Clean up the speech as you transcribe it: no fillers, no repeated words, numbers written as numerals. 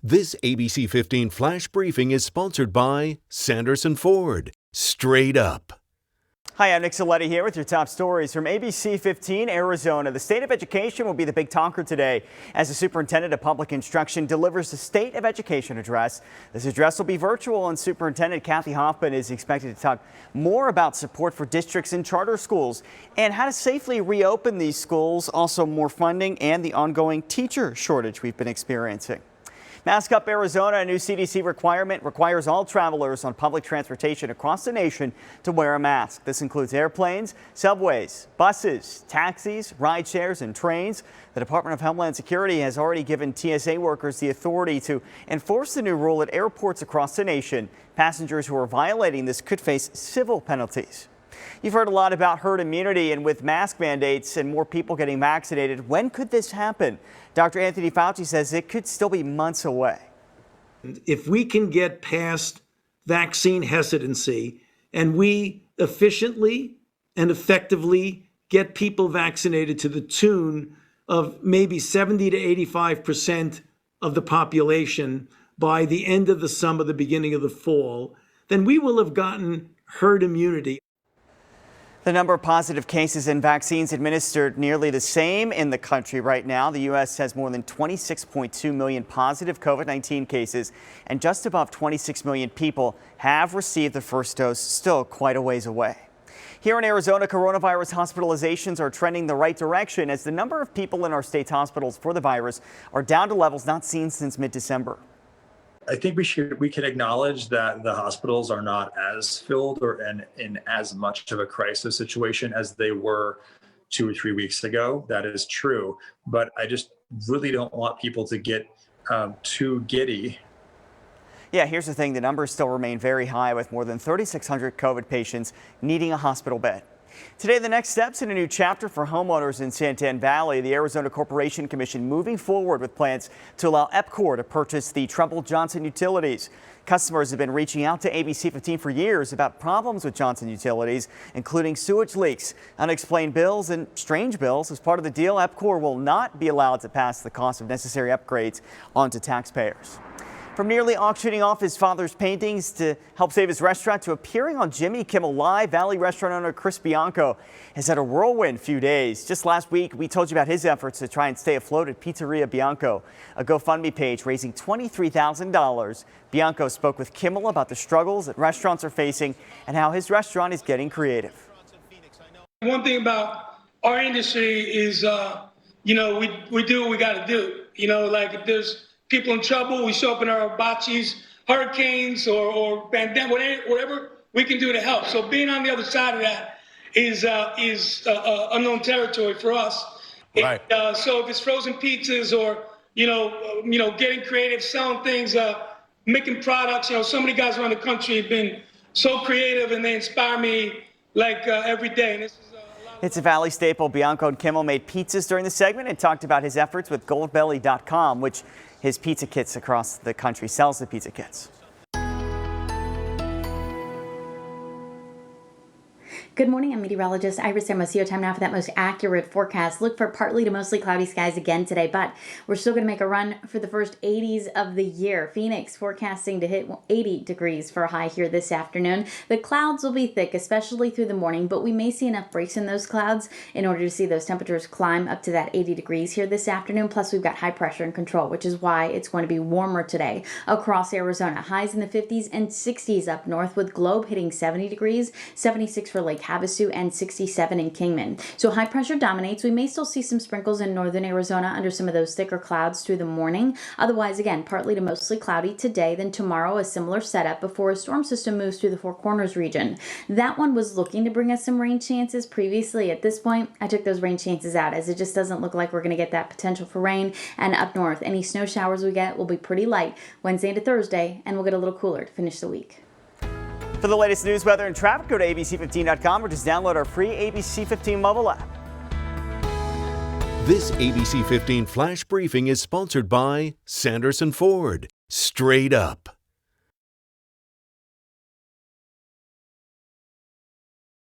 This ABC 15 Flash Briefing is sponsored by Sanderson Ford. Straight up. Hi, I'm Nick CILETTI here with your top stories from ABC15 Arizona. The state of education will be the big talker today as the superintendent of public instruction delivers the state of education address. This address will be virtual, and Superintendent Kathy Hoffman is expected to talk more about support for districts and charter schools and how to safely reopen these schools, also more funding and the ongoing teacher shortage we've been experiencing. Mask Up Arizona, a new CDC requirement, requires all travelers on public transportation across the nation to wear a mask. This includes airplanes, subways, buses, taxis, ride shares, and trains. The Department of Homeland Security has already given TSA workers the authority to enforce the new rule at airports across the nation. Passengers who are violating this could face civil penalties. You've heard a lot about herd immunity, and with mask mandates and more people getting vaccinated, when could this happen? Dr. Anthony Fauci says it could still be months away. If we can get past vaccine hesitancy and we efficiently and effectively get people vaccinated to the tune of maybe 70 to 85% of the population by the end of the summer, the beginning of the fall, then we will have gotten herd immunity. The number of positive cases and vaccines administered nearly the same in the country right now. The U.S. has more than 26.2 million positive COVID-19 cases, and just above 26 million people have received the first dose, still quite a ways away. Here in Arizona, coronavirus hospitalizations are trending the right direction as the number of people in our state's hospitals for the virus are down to levels not seen since mid-December. I think we can acknowledge that the hospitals are not as filled or in as much of a crisis situation as they were 2 or 3 weeks ago. That is true, but I just really don't want people to get too giddy. Yeah, here's the thing. The numbers still remain very high, with more than 3,600 COVID patients needing a hospital bed. Today, the next steps in a new chapter for homeowners in Santan Valley. The Arizona Corporation Commission moving forward with plans to allow EPCOR to purchase the Trumbull Johnson utilities. Customers have been reaching out to ABC15 for years about problems with Johnson utilities, including sewage leaks, unexplained bills, and strange bills. As part of the deal, EPCOR will not be allowed to pass the cost of necessary upgrades onto taxpayers. From nearly auctioning off his father's paintings to help save his restaurant to appearing on Jimmy Kimmel Live, Valley restaurant owner Chris BIANCO has had a whirlwind few days. Just last week, we told you about his efforts to try and stay afloat at Pizzeria Bianco, a GoFundMe page raising $23,000. BIANCO spoke with Kimmel about the struggles that restaurants are facing and how his restaurant is getting creative. One thing about our industry is, we do what we got to do. Like if there's people in trouble, we show up in our bocces, hurricanes or pandemic, whatever we can do to help. So being on the other side of that is unknown territory for us. Right. So if it's frozen pizzas or getting creative, selling things, making products, so many guys around the country have been so creative and they inspire me every day. And this is It's a Valley staple. BIANCO and Kimmel made pizzas during the segment and talked about his efforts with goldbelly.com, which his pizza kits across the country sells the pizza kits. Good morning, I'm meteorologist Iris Hermosillo. Time now for that most accurate forecast. Look for partly to mostly cloudy skies again today, but we're still going to make a run for the first 80s of the year. Phoenix forecasting to hit 80 degrees for a high here this afternoon. The clouds will be thick, especially through the morning, but we may see enough breaks in those clouds in order to see those temperatures climb up to that 80 degrees here this afternoon. Plus, we've got high pressure in control, which is why it's going to be warmer today across Arizona. Highs in the 50s and 60s up north, with Globe hitting 70 degrees, 76 for Lake Havasu, and 67 in Kingman. So high pressure dominates. We may still see some sprinkles in northern Arizona under some of those thicker clouds through the morning. Otherwise, again, partly to mostly cloudy today. Then tomorrow, a similar setup before a storm system moves through the Four Corners region. That one was looking to bring us some rain chances previously. At this point, I took those rain chances out as it just doesn't look like we're going to get that potential for rain. And up north, any snow showers we get will be pretty light Wednesday into Thursday, and we'll get a little cooler to finish the week. For the latest news, weather, and traffic, go to ABC15.com or just download our free ABC15 mobile app. This ABC 15 Flash Briefing is sponsored by Sanderson Ford. Straight up.